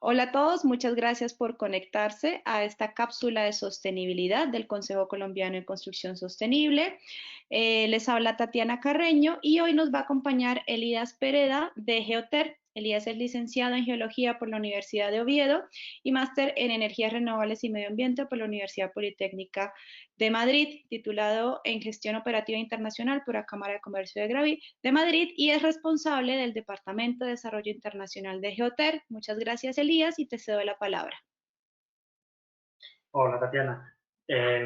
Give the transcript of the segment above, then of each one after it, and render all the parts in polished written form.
Hola a todos, muchas gracias por conectarse a esta cápsula de sostenibilidad del Consejo Colombiano de Construcción Sostenible. Les habla Tatiana Carreño y hoy nos va a acompañar Elías Pereda de Geoter. Elías es licenciado en Geología por la Universidad de Oviedo y máster en Energías Renovables y Medio Ambiente por la Universidad Politécnica de Madrid, titulado en Gestión Operativa Internacional por la Cámara de Comercio de Madrid y es responsable del Departamento de Desarrollo Internacional de Geoter. Muchas gracias, Elías, y te cedo la palabra. Hola, Tatiana.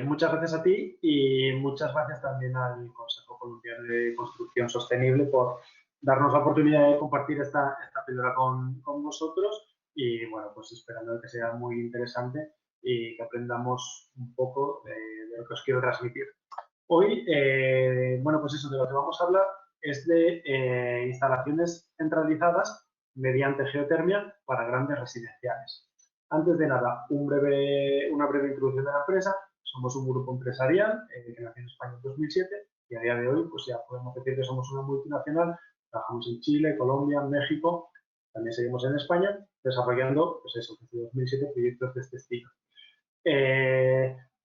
Muchas gracias a ti y muchas gracias también al Consejo Colombiano de Construcción Sostenible por darnos la oportunidad de compartir esta píldora con vosotros y, bueno, pues esperando que sea muy interesante y que aprendamos un poco de lo que os quiero transmitir. Hoy, bueno, pues eso, de lo que vamos a hablar es de instalaciones centralizadas mediante geotermia para grandes residenciales. Antes de nada, una breve introducción de la empresa. Somos un grupo empresarial que nació en España en 2007 y a día de hoy pues ya podemos decir que somos una multinacional. Trabajamos en Chile, Colombia, México, también seguimos en España desarrollando, pues eso, desde 2007 proyectos de este estilo.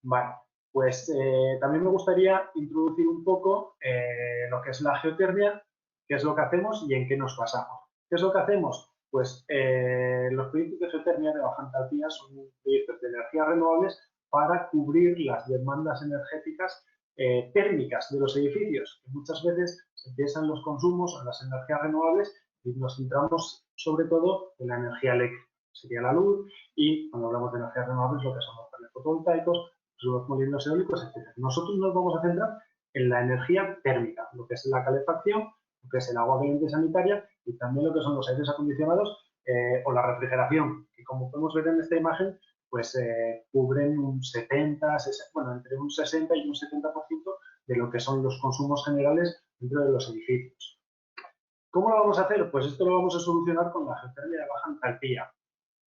Vale, pues también me gustaría introducir un poco lo que es la geotermia, qué es lo que hacemos y en qué nos basamos. ¿Qué es lo que hacemos? Pues los proyectos de geotermia de baja entalpía son proyectos de energías renovables para cubrir las demandas energéticas térmicas de los edificios, que muchas veces se piensan los consumos en las energías renovables y nos centramos sobre todo en la energía eléctrica, sería la luz, y cuando hablamos de energías renovables lo que son los paneles fotovoltaicos, los molinos eólicos, etc. Nosotros nos vamos a centrar en la energía térmica, lo que es la calefacción, lo que es el agua caliente sanitaria y también lo que son los aires acondicionados o la refrigeración, que como podemos ver en esta imagen, pues cubren un 70, 60, bueno, entre un 60 y un 70% de lo que son los consumos generales dentro de los edificios. ¿Cómo lo vamos a hacer? Pues esto lo vamos a solucionar con la geotermia de baja entalpía.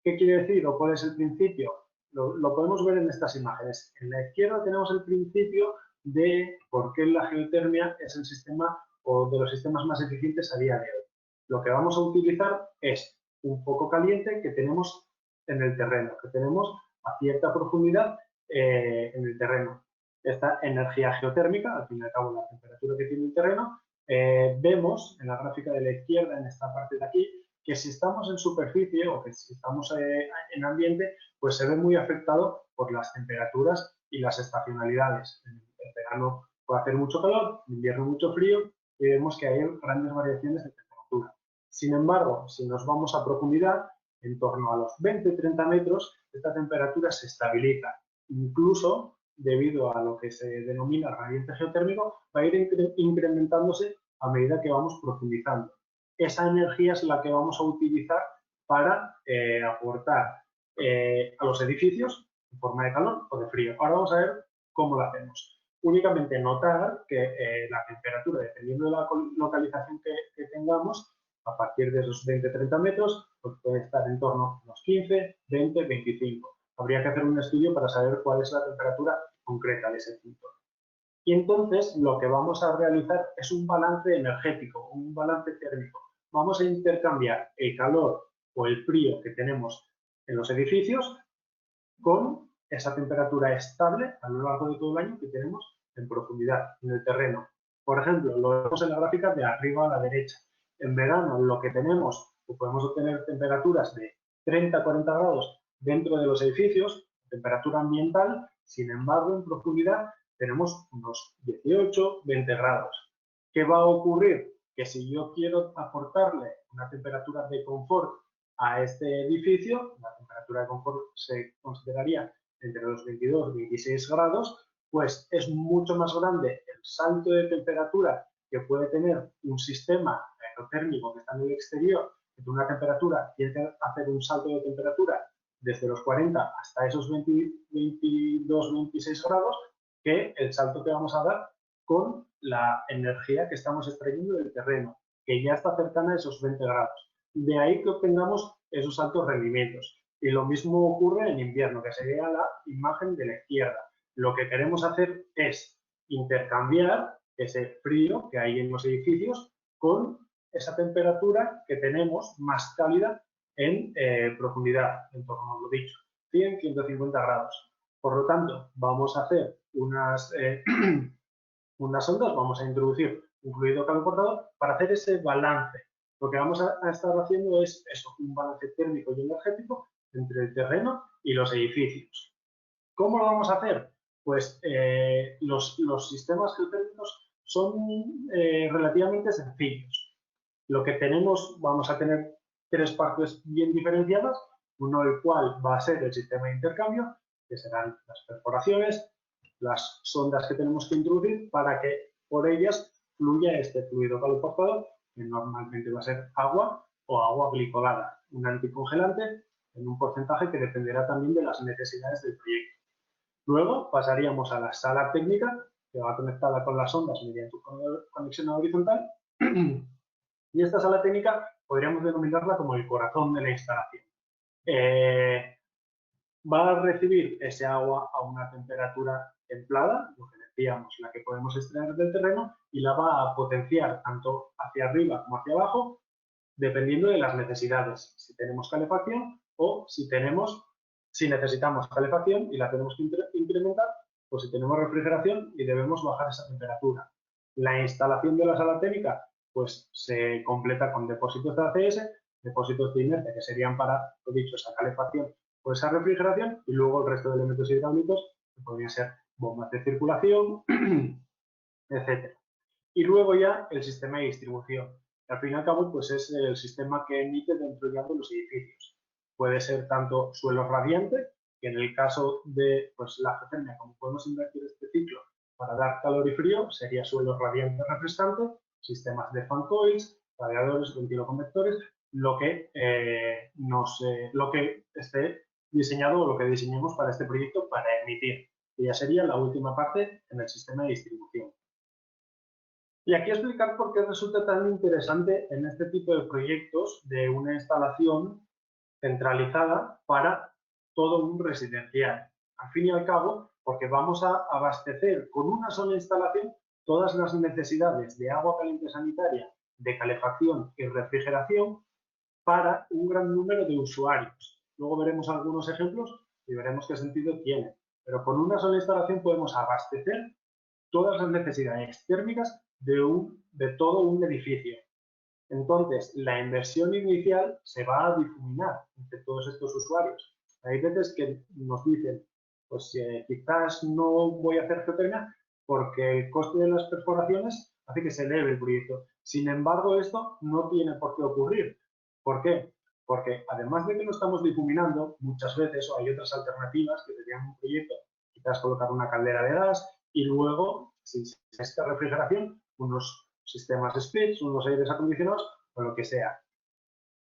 ¿Qué quiere decir o cuál es el principio? Lo podemos ver en estas imágenes. En la izquierda tenemos el principio de por qué la geotermia es el sistema o de los sistemas más eficientes a día de hoy. Lo que vamos a utilizar es un foco caliente que tenemos en el terreno, que tenemos a cierta profundidad en el terreno. Esta energía geotérmica, al fin y al cabo la temperatura que tiene el terreno, vemos en la gráfica de la izquierda, en esta parte de aquí, que si estamos en superficie o que si estamos en ambiente, pues se ve muy afectado por las temperaturas y las estacionalidades. En verano puede hacer mucho calor, en invierno mucho frío y vemos que hay grandes variaciones de temperatura. Sin embargo, si nos vamos a profundidad, en torno a los 20-30 metros, esta temperatura se estabiliza. Incluso, debido a lo que se denomina gradiente geotérmico, va a ir incrementándose a medida que vamos profundizando. Esa energía es la que vamos a utilizar para aportar a los edificios en forma de calor o de frío. Ahora vamos a ver cómo lo hacemos. Únicamente notar que la temperatura, dependiendo de la localización que tengamos, a partir de esos 20-30 metros, pues puede estar en torno a unos 15, 20, 25. Habría que hacer un estudio para saber cuál es la temperatura concreta de ese punto. Y entonces lo que vamos a realizar es un balance energético, un balance térmico. Vamos a intercambiar el calor o el frío que tenemos en los edificios con esa temperatura estable a lo largo de todo el año que tenemos en profundidad, en el terreno. Por ejemplo, lo vemos en la gráfica de arriba a la derecha. En verano lo que tenemos, pues podemos obtener temperaturas de 30-40 grados dentro de los edificios, temperatura ambiental, sin embargo, en profundidad tenemos unos 18-20 grados. ¿Qué va a ocurrir? Que si yo quiero aportarle una temperatura de confort a este edificio, la temperatura de confort se consideraría entre los 22 y 26 grados, pues es mucho más grande el salto de temperatura que puede tener un sistema aerotérmico que está en el exterior, que tiene una temperatura, tiene que hacer un salto de temperatura desde los 40 hasta esos 22, 26 grados, que el salto que vamos a dar con la energía que estamos extrayendo del terreno, que ya está cercana a esos 20 grados. De ahí que obtengamos esos altos rendimientos. Y lo mismo ocurre en invierno, que sería la imagen de la izquierda. Lo que queremos hacer es intercambiar ese frío que hay en los edificios con esa temperatura que tenemos más cálida en profundidad, en torno a lo dicho, 100, 150 grados. Por lo tanto, vamos a hacer unas ondas, vamos a introducir un fluido caloportador para hacer ese balance. Lo que vamos a estar haciendo es eso, un balance térmico y energético entre el terreno y los edificios. ¿Cómo lo vamos a hacer? Pues los sistemas geotérmicos son relativamente sencillos. Lo que tenemos, vamos a tener tres partes bien diferenciadas, uno el cual va a ser el sistema de intercambio, que serán las perforaciones, las sondas que tenemos que introducir para que por ellas fluya este fluido caloportador, que normalmente va a ser agua o agua glicolada, un anticongelante en un porcentaje que dependerá también de las necesidades del proyecto. Luego pasaríamos a la sala técnica, que va conectada con las ondas mediante conexión horizontal. Y esta sala técnica podríamos denominarla como el corazón de la instalación. Va a recibir ese agua a una temperatura templada, lo que decíamos, la que podemos extraer del terreno, y la va a potenciar tanto hacia arriba como hacia abajo, dependiendo de las necesidades, si tenemos calefacción o si necesitamos calefacción y la tenemos que incrementar, pues si tenemos refrigeración y debemos bajar esa temperatura. La instalación de la sala térmica pues se completa con depósitos de ACS, depósitos de inercia que serían para, lo dicho, esa calefacción o esa refrigeración, y luego el resto de elementos hidráulicos que podrían ser bombas de circulación, etc. Y luego ya el sistema de distribución, que al fin y al cabo pues es el sistema que emite dentro ya de los edificios. Puede ser tanto suelo radiante, que en el caso de pues, la geotérmica, como podemos invertir este ciclo para dar calor y frío, sería suelo radiante refrescante, sistemas de fan coils, radiadores, ventiloconvectores, lo que esté diseñado o lo que diseñemos para este proyecto para emitir. Y ya sería la última parte en el sistema de distribución. Y aquí explicar por qué resulta tan interesante en este tipo de proyectos de una instalación centralizada para todo un residencial. Al fin y al cabo, porque vamos a abastecer con una sola instalación todas las necesidades de agua caliente sanitaria, de calefacción y refrigeración para un gran número de usuarios. Luego veremos algunos ejemplos y veremos qué sentido tiene. Pero con una sola instalación podemos abastecer todas las necesidades térmicas de todo un edificio. Entonces, la inversión inicial se va a difuminar entre todos estos usuarios. Hay veces que nos dicen, pues quizás no voy a hacer geotérmica porque el coste de las perforaciones hace que se eleve el proyecto. Sin embargo, esto no tiene por qué ocurrir. ¿Por qué? Porque además de que lo estamos difuminando, muchas veces, o hay otras alternativas que serían un proyecto, quizás colocar una caldera de gas y luego, sin esta refrigeración, unos sistemas splits, unos aires acondicionados o lo que sea.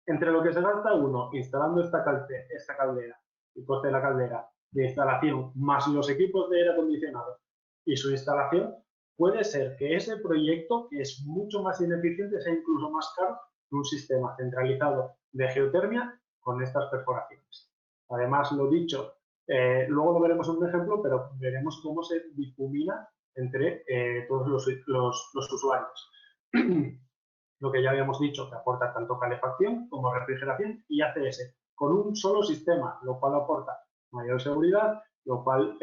Entre lo que se gasta uno instalando esta caldera, el coste de la caldera de instalación, más los equipos de aire acondicionado y su instalación, puede ser que ese proyecto, que es mucho más ineficiente, sea incluso más caro que un sistema centralizado de geotermia con estas perforaciones. Además, lo dicho, luego lo veremos en un ejemplo, pero veremos cómo se difumina entre todos los usuarios. Lo que ya habíamos dicho, que aporta tanto calefacción como refrigeración y ACS, con un solo sistema, lo cual aporta mayor seguridad, lo cual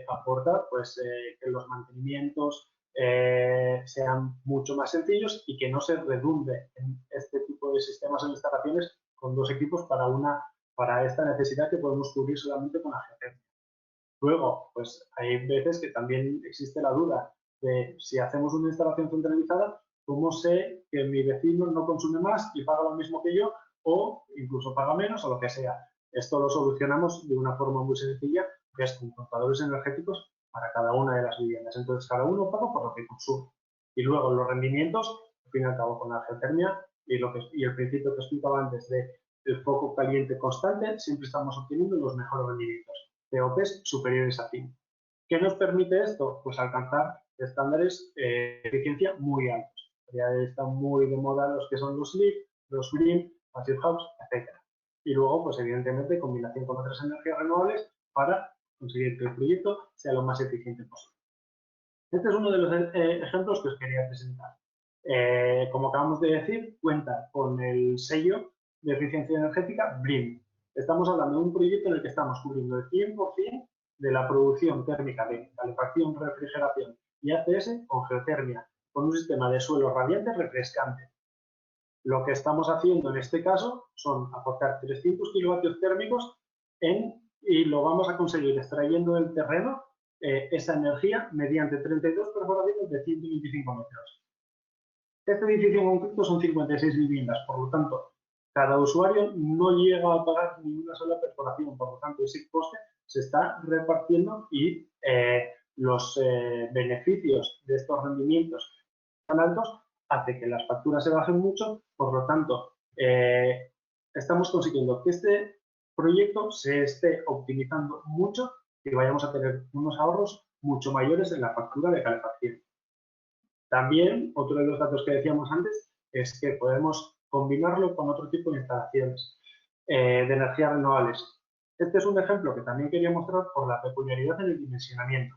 aporta pues, que los mantenimientos sean mucho más sencillos y que no se redunde en este tipo de sistemas o instalaciones con dos equipos para esta necesidad que podemos cubrir solamente con la geotérmica. Luego, pues hay veces que también existe la duda de si hacemos una instalación centralizada, ¿cómo sé que mi vecino no consume más y paga lo mismo que yo o incluso paga menos o lo que sea? Esto lo solucionamos de una forma muy sencilla, que es con contadores energéticos para cada una de las viviendas. Entonces, cada uno paga por lo que consume. Y luego los rendimientos, al fin y al cabo, con la geotermia y el principio que explicaba antes de el foco caliente constante, siempre estamos obteniendo los mejores rendimientos. COPs superiores a 5. ¿Qué nos permite esto? Pues alcanzar estándares de eficiencia muy altos. Ya están muy de moda los que son los LEED, los GREEN, Passive House, etc. Y luego, pues evidentemente, combinación con otras energías renovables para conseguir que el proyecto sea lo más eficiente posible. Este es uno de los ejemplos que os quería presentar. Como acabamos de decir, cuenta con el sello de eficiencia energética BREEAM. Estamos hablando de un proyecto en el que estamos cubriendo el 100% de la producción térmica de calefacción, refrigeración y ACS con geotermia, con un sistema de suelo radiante refrescante. Lo que estamos haciendo en este caso son aportar 300 kilovatios térmicos y lo vamos a conseguir extrayendo del terreno esa energía mediante 32 perforaciones de 125 metros. Este edificio en concreto son 56 viviendas, por lo tanto, cada usuario no llega a pagar ni una sola perforación, por lo tanto, ese coste se está repartiendo y los beneficios de estos rendimientos tan altos hace que las facturas se bajen mucho, por lo tanto, estamos consiguiendo que este proyecto se esté optimizando mucho y vayamos a tener unos ahorros mucho mayores en la factura de calefacción. También, otro de los datos que decíamos antes es que podemos combinarlo con otro tipo de instalaciones de energías renovables. Este es un ejemplo que también quería mostrar por la peculiaridad en el dimensionamiento.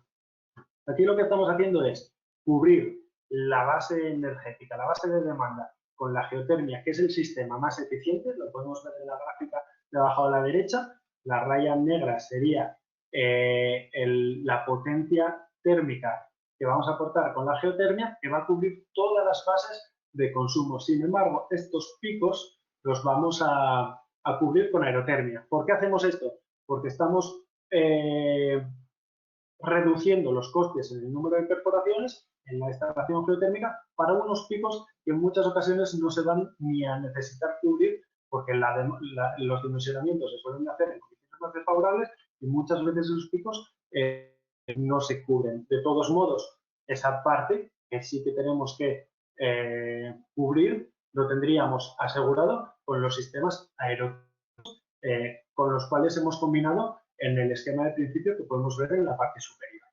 Aquí lo que estamos haciendo es cubrir la base energética, la base de demanda con la geotermia, que es el sistema más eficiente, lo podemos ver en la gráfica de abajo a la derecha. La raya negra sería la potencia térmica que vamos a aportar con la geotermia, que va a cubrir todas las fases de consumo. Sin embargo, estos picos los vamos a cubrir con aerotermia. ¿Por qué hacemos esto? Porque estamos reduciendo los costes en el número de perforaciones en la instalación geotérmica para unos picos que en muchas ocasiones no se van ni a necesitar cubrir porque los dimensionamientos se suelen hacer en condiciones más desfavorables y muchas veces esos picos no se cubren. De todos modos, esa parte que sí que tenemos que cubrir lo tendríamos asegurado con los sistemas aeróticos con los cuales hemos combinado en el esquema de principio que podemos ver en la parte superior.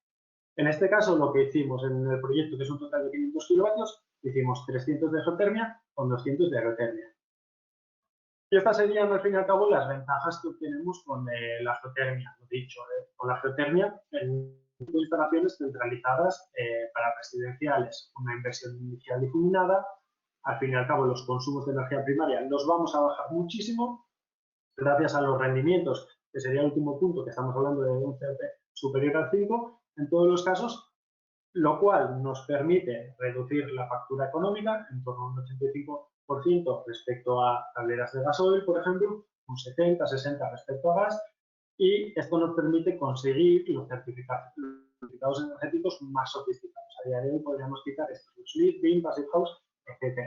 En este caso, lo que hicimos en el proyecto, que es un total de 500 kilovatios, hicimos 300 de geotermia con 200 de aerotermia. Y estas serían, al fin y al cabo, las ventajas que obtenemos con la geotermia. Lo dicho, con la geotermia, en instalaciones centralizadas para residenciales, una inversión inicial difuminada. Al fin y al cabo, los consumos de energía primaria los vamos a bajar muchísimo gracias a los rendimientos, que sería el último punto, que estamos hablando de un COP superior al 5, en todos los casos, lo cual nos permite reducir la factura económica en torno a un 85% respecto a calderas de gasoil, por ejemplo, un 70-60% respecto a gas, y esto nos permite conseguir los certificados energéticos más sofisticados. A día de hoy podríamos citar estos, LEED, BREEAM, Passive House, etc.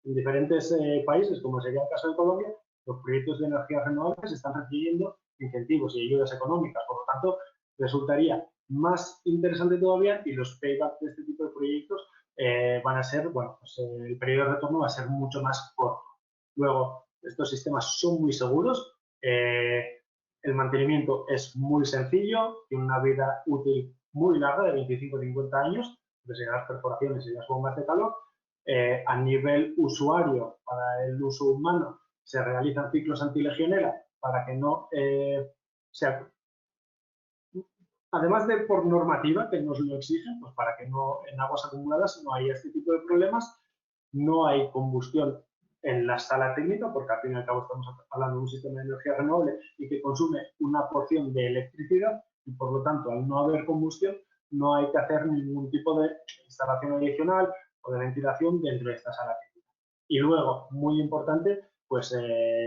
En diferentes países, como sería el caso de Colombia, los proyectos de energías renovables están recibiendo incentivos y ayudas económicas. Por lo tanto, resultaría más interesante todavía y los paybacks de este tipo de proyectos van a ser, bueno, pues el periodo de retorno va a ser mucho más corto. Luego, estos sistemas son muy seguros, el mantenimiento es muy sencillo, tiene una vida útil muy larga, de 25-50 años, desde las perforaciones y las bombas de calor. A nivel usuario, para el uso humano, se realizan ciclos antilegionela para que no sea, además de por normativa que nos lo exigen, pues para que no en aguas acumuladas no haya este tipo de problemas, no hay combustión en la sala técnica, porque al fin y al cabo estamos hablando de un sistema de energía renovable y que consume una porción de electricidad y por lo tanto al no haber combustión no hay que hacer ningún tipo de instalación adicional o de ventilación dentro de esta sala técnica. Y luego, muy importante, pues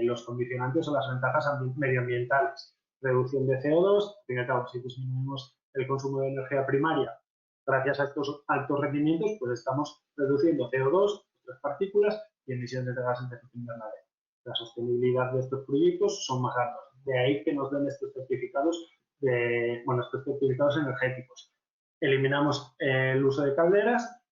los condicionantes o las ventajas medioambientales. Reducción de CO2, al fin y al cabo, si disminuimos el consumo de energía primaria gracias a estos altos rendimientos, pues estamos reduciendo CO2, otras partículas y emisiones de gases de efecto invernadero. La sostenibilidad de estos proyectos son más altos. De ahí que nos den estos certificados, estos certificados energéticos. Eliminamos el uso de calderas,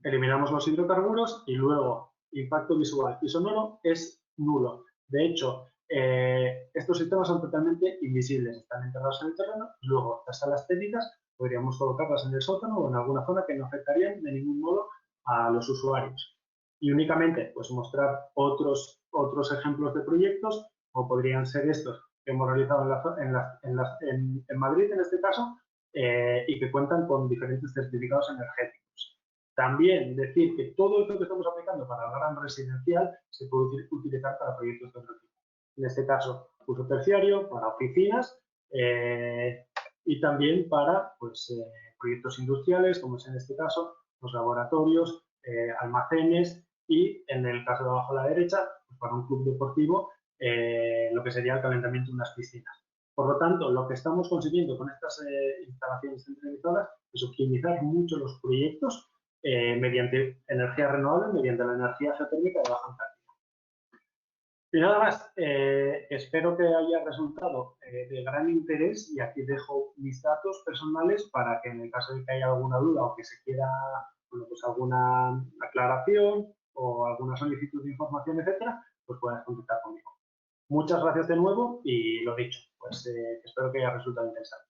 eliminamos los hidrocarburos y luego impacto visual y sonoro es nulo. De hecho, estos sistemas son totalmente invisibles, están enterrados en el terreno. Luego, las salas técnicas podríamos colocarlas en el sótano o en alguna zona que no afectarían de ningún modo a los usuarios. Y únicamente, pues mostrar otros ejemplos de proyectos, como podrían ser estos que hemos realizado en Madrid, en este caso, y que cuentan con diferentes certificados energéticos. También decir que todo esto que estamos aplicando para el gran residencial se puede utilizar para proyectos de otro tipo. En este caso, uso terciario, para oficinas y también para pues, proyectos industriales, como es en este caso, los laboratorios, almacenes y, en el caso de abajo a la derecha, pues para un club deportivo, lo que sería el calentamiento de unas piscinas. Por lo tanto, lo que estamos consiguiendo con estas instalaciones centralizadas es optimizar mucho los proyectos mediante energía renovable, mediante la energía geotérmica de baja alcalidad. Y nada más, espero que haya resultado de gran interés y aquí dejo mis datos personales para que en el caso de que haya alguna duda o que se quiera, bueno, pues alguna aclaración o alguna solicitud de información, etcétera, pues puedas contactar conmigo. Muchas gracias de nuevo y lo dicho, pues espero que haya resultado interesante.